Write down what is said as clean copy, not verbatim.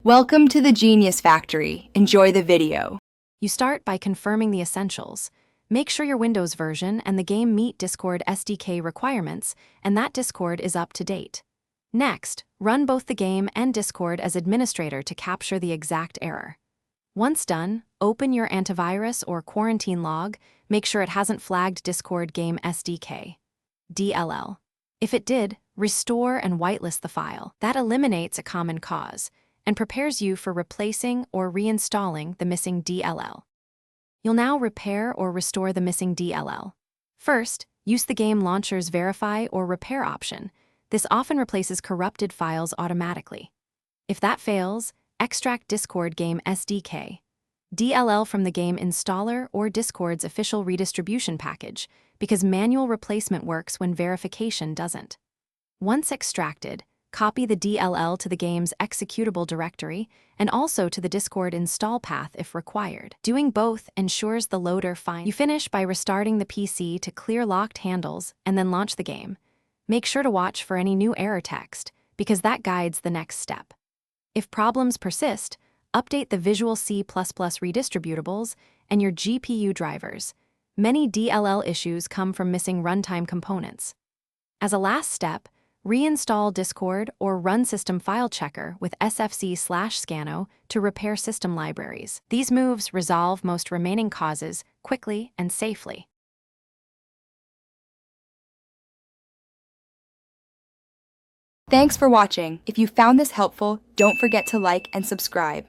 Welcome to the Genius Factory. Enjoy the video. You start by confirming the essentials. Make sure your Windows version and the game meet Discord SDK requirements, and that Discord is up to date. Next, run both the game and Discord as administrator to capture the exact error. Once done, open your antivirus or quarantine log. Make sure it hasn't flagged Discord Game SDK, DLL. If it did, restore and whitelist the file. That eliminates a common cause and prepares you for replacing or reinstalling the missing DLL. You'll now repair or restore the missing DLL. First, use the game launcher's Verify or Repair option. This often replaces corrupted files automatically. If that fails, extract Discord Game SDK, DLL from the game installer or Discord's official redistribution package, because manual replacement works when verification doesn't. Once extracted, copy the DLL to the game's executable directory and also to the Discord install path if required. Doing both ensures the loader finds. You finish by restarting the PC to clear locked handles and then launch the game. Make sure to watch for any new error text, because that guides the next step. If problems persist, update the Visual C++ redistributables and your GPU drivers. Many DLL issues come from missing runtime components. As a last step, reinstall Discord or run System File Checker with sfc/scano to repair system libraries. These moves resolve most remaining causes quickly and safely. Thanks for watching. If you found this helpful, don't forget to like and subscribe.